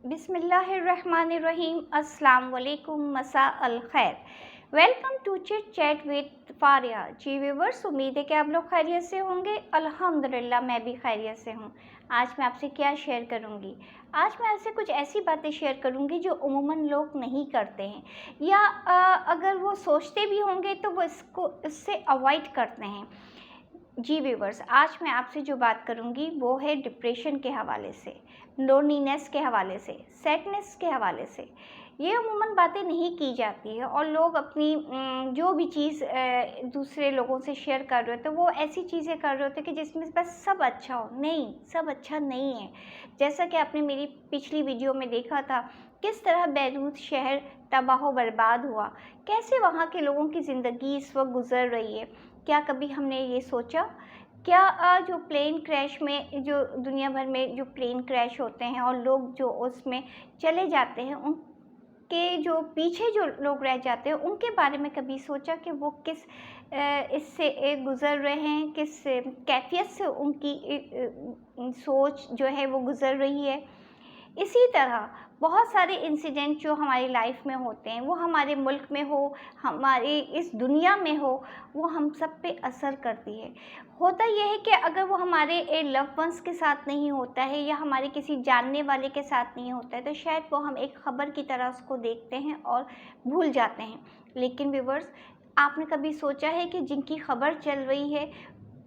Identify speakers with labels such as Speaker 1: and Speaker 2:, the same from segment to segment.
Speaker 1: बिस्मिल्लाहिर्रहमानिर्रहीम। अस्सलाम वालेकुम, मसा अल खैर। Welcome to chit chat with Faria. जी व्यूवर्स, उम्मीद है कि आप लोग खैरियत से होंगे। अल्हम्दुलिल्लाह मैं भी खैरियत से हूँ। आज मैं आपसे क्या शेयर करूँगी? आज मैं आपसे कुछ ऐसी बातें शेयर करूँगी जो उमूमन लोग नहीं करते हैं, या अगर वो सोचते भी होंगे तो वो इससे अवॉइड करते हैं। जी व्यूवर्स, आज मैं आपसे जो बात करूंगी वो है डिप्रेशन के हवाले से, लोनलीनेस के हवाले से, सैडनेस के हवाले से। ये अमूमन बातें नहीं की जाती है और लोग अपनी जो भी चीज़ दूसरे लोगों से शेयर कर रहे होते हैं वो ऐसी चीज़ें कर रहे होते हैं कि जिसमें बस सब अच्छा हो। नहीं, सब अच्छा नहीं है। जैसा कि आपने मेरी पिछली वीडियो में देखा था, किस तरह बैरूत शहर तबाह बर्बाद हुआ, कैसे वहाँ के लोगों की ज़िंदगी इस वक्त गुजर रही है। क्या कभी हमने ये सोचा? क्या जो प्लेन क्रैश में, जो दुनिया भर में जो प्लेन क्रैश होते हैं और लोग जो उसमें चले जाते हैं, उनके जो पीछे जो लोग रह जाते हैं उनके बारे में कभी सोचा कि वो किस इससे गुज़र रहे हैं, किस कैफियत से उनकी सोच जो है वो गुज़र रही है। इसी तरह बहुत सारे इंसिडेंट जो हमारी लाइफ में होते हैं, वो हमारे मुल्क में हो, हमारी इस दुनिया में हो, वो हम सब पे असर करती है। होता यह है कि अगर वो हमारे लव्ड वंस के साथ नहीं होता है या हमारे किसी जानने वाले के साथ नहीं होता है तो शायद वो हम एक ख़बर की तरह उसको देखते हैं और भूल जाते हैं। लेकिन व्यूअर्स, आपने कभी सोचा है कि जिनकी ख़बर चल रही है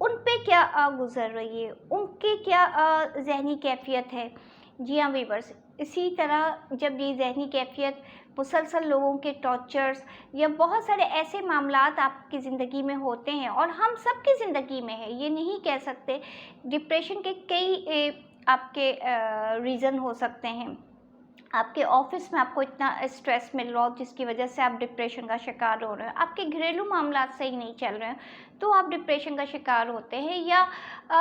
Speaker 1: उन पे क्या गुज़र रही है, उनकी क्या ज़हनी कैफ़ियत है? जी हाँ व्यूअर्स, इसी तरह जब ये ज़हनी कैफ़ियत मुसलसल लोगों के टॉर्चर्स या बहुत सारे ऐसे मामलात आपकी ज़िंदगी में होते हैं और हम सबकी ज़िंदगी में है, ये नहीं कह सकते। डिप्रेशन के कई आपके रीज़न हो सकते हैं। आपके ऑफिस में आपको इतना स्ट्रेस मिल रहा हो जिसकी वजह से आप डिप्रेशन का शिकार हो रहे हो, आपके घरेलू मामलात सही नहीं चल रहे हैं तो आप डिप्रेशन का शिकार होते हैं, या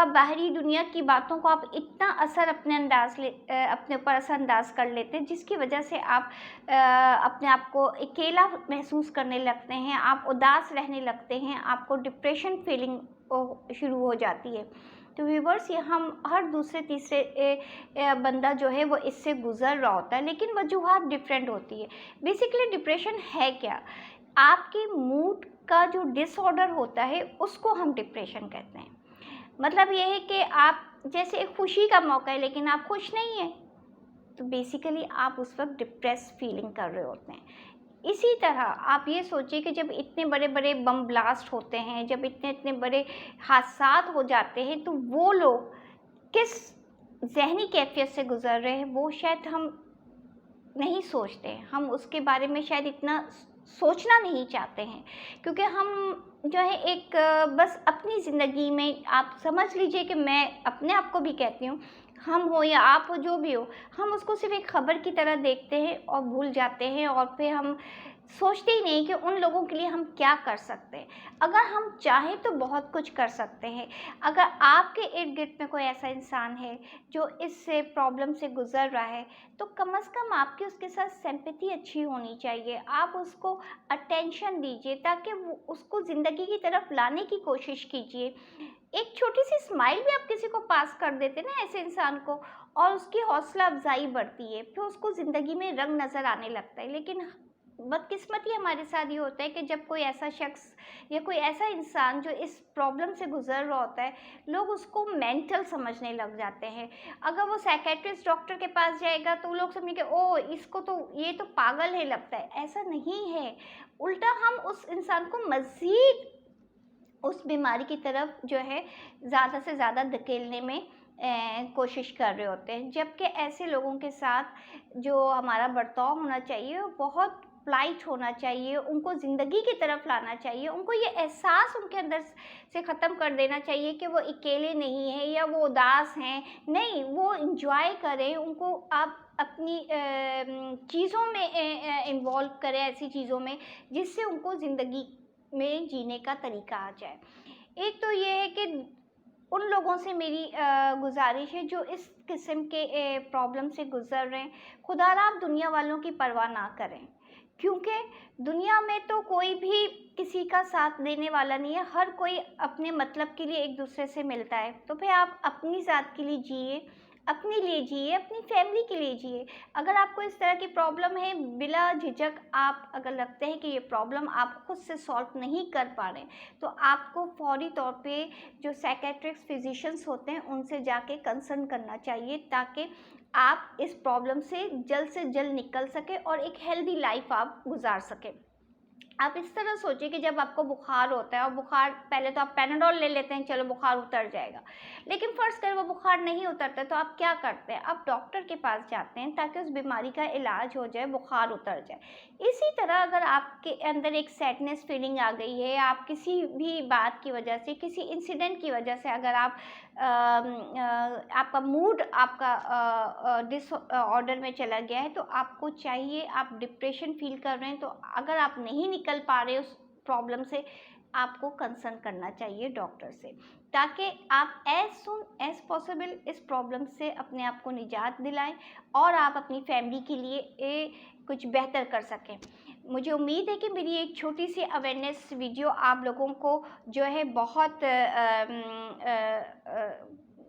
Speaker 1: बाहरी दुनिया की बातों को आप इतना असर अपने ऊपर असरअंदाज कर लेते हैं जिसकी वजह से आप अपने आप को अकेला महसूस करने लगते हैं, आप उदास रहने लगते हैं, आपको डिप्रेशन फीलिंग शुरू हो जाती है। तो व्यूवर्स, ये हम हर दूसरे तीसरे बंदा जो है वो इससे गुज़र रहा होता है, लेकिन वजूहात डिफरेंट होती है। बेसिकली डिप्रेशन है क्या? आपके मूड का जो डिसऑर्डर होता है उसको हम डिप्रेशन कहते हैं। मतलब ये है कि आप जैसे एक खुशी का मौका है लेकिन आप खुश नहीं हैं, तो बेसिकली आप उस वक्त डिप्रेस फीलिंग कर रहे होते हैं। इसी तरह आप ये सोचिए कि जब इतने बड़े बड़े बम ब्लास्ट होते हैं, जब इतने इतने बड़े हादसात हो जाते हैं, तो वो लोग किस ज़हनी कैफ़ियत से गुज़र रहे हैं वो शायद हम नहीं सोचते। हम उसके बारे में शायद इतना सोचना नहीं चाहते हैं, क्योंकि हम जो है बस अपनी ज़िंदगी में, आप समझ लीजिए कि मैं अपने आप को भी कहती हूँ, हम हो या आप हो, जो भी हो, हम उसको सिर्फ़ एक ख़बर की तरह देखते हैं और भूल जाते हैं, और फिर हम सोचते ही नहीं कि उन लोगों के लिए हम क्या कर सकते हैं। अगर हम चाहें तो बहुत कुछ कर सकते हैं। अगर आपके इर्द-गिर्द में कोई ऐसा इंसान है जो इस प्रॉब्लम से गुज़र रहा है, तो कम से कम आपकी उसके साथ सिंपैथी अच्छी होनी चाहिए। आप उसको अटेंशन दीजिए ताकि वो उसको ज़िंदगी की तरफ लाने की कोशिश कीजिए। एक छोटी-सी स्माइल भी आप किसी को पास कर देते ना ऐसे इंसान को, और उसकी हौसला अफ़ज़ाई बढ़ती है, फिर उसको ज़िंदगी में रंग नज़र आने लगता है। लेकिन बदकिस्मती हमारे साथ ये होता है कि जब कोई ऐसा शख्स या कोई ऐसा इंसान जो इस प्रॉब्लम से गुज़र रहा होता है, लोग उसको मेंटल समझने लग जाते हैं। अगर वो साइकियाट्रिस्ट डॉक्टर के पास जाएगा तो लोग समझेंगे, ओह! इसको तो, ये तो पागल है लगता है। ऐसा नहीं है, उल्टा हम उस इंसान को मज़ीद उस बीमारी की तरफ जो है ज़्यादा से ज़्यादा धकेलने में कोशिश कर रहे होते हैं। जबकि ऐसे लोगों के साथ जो हमारा बर्ताव होना चाहिए वो बहुत पोलाइट होना चाहिए, उनको ज़िंदगी की तरफ लाना चाहिए, उनको ये एहसास उनके अंदर से ख़त्म कर देना चाहिए कि वो अकेले नहीं हैं या वो उदास हैं। नहीं, वो एन्जॉय करें, उनको आप अपनी चीज़ों में इन्वॉल्व करें, ऐसी चीज़ों में जिससे उनको ज़िंदगी में जीने का तरीका आ जाए। एक तो ये है कि उन लोगों से मेरी गुज़ारिश है जो इस किस्म के प्रॉब्लम से गुज़र रहे हैं, खुदारा आप दुनिया वालों की परवाह ना करें, क्योंकि दुनिया में तो कोई भी किसी का साथ देने वाला नहीं है। हर कोई अपने मतलब के लिए एक दूसरे से मिलता है। तो फिर आप अपनी ज़ात के लिए जिए, अपने लिए जिए, अपनी फैमिली के लिए जिए। अगर आपको इस तरह की प्रॉब्लम है, बिला झिझक आप अगर लगता है कि ये प्रॉब्लम आप खुद से सॉल्व नहीं कर पा रहे, तो आपको फौरी तौर पे जो साइकेट्रिस्ट फिजिशियंस होते हैं उनसे जाके कंसल्ट करना चाहिए, ताकि आप इस प्रॉब्लम से जल्द निकल सके और एक हेल्दी लाइफ आप गुजार सकें। आप इस तरह सोचिए कि जब आपको बुखार होता है, और बुखार पहले तो आप पैनाडोल ले लेते हैं, चलो बुखार उतर जाएगा, लेकिन फ़र्ज़ करें वो बुखार नहीं उतरता, तो आप क्या करते हैं? आप डॉक्टर के पास जाते हैं ताकि उस बीमारी का इलाज हो जाए, बुखार उतर जाए। इसी तरह अगर आपके अंदर एक सैडनेस फीलिंग आ गई है, आप किसी भी बात की वजह से, किसी इंसिडेंट की वजह से अगर आप आपका मूड आपका डिसऑर्डर में चला गया है, तो आपको चाहिए, आप डिप्रेशन फील कर रहे हैं, तो अगर आप नहीं निकल पा रहे उस प्रॉब्लम से, आपको कंसर्न करना चाहिए डॉक्टर से, ताकि आप एज सून एज पॉसिबल इस प्रॉब्लम से अपने आप को निजात दिलाएं और आप अपनी फैमिली के लिए कुछ बेहतर कर सकें। मुझे उम्मीद है कि मेरी एक छोटी सी अवेयरनेस वीडियो आप लोगों को जो है बहुत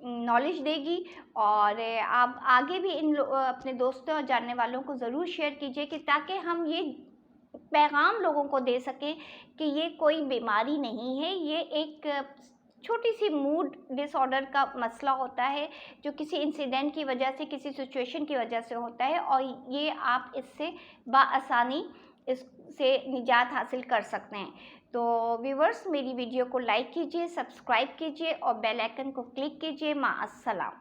Speaker 1: नॉलेज देगी, और आप आगे भी अपने दोस्तों और जानने वालों को ज़रूर शेयर कीजिए, कि ताकि हम ये पैगाम लोगों को दे सकें कि ये कोई बीमारी नहीं है, ये एक छोटी सी मूड डिसऑर्डर का मसला होता है, जो किसी इंसिडेंट की वजह से, किसी सिचुएशन की वजह से होता है, और ये आप इससे बाआसानी इससे निजात हासिल कर सकते हैं। तो व्यूवर्स, मेरी वीडियो को लाइक कीजिए, सब्सक्राइब कीजिए और बेल आइकन को क्लिक कीजिए। माअस्सलाम।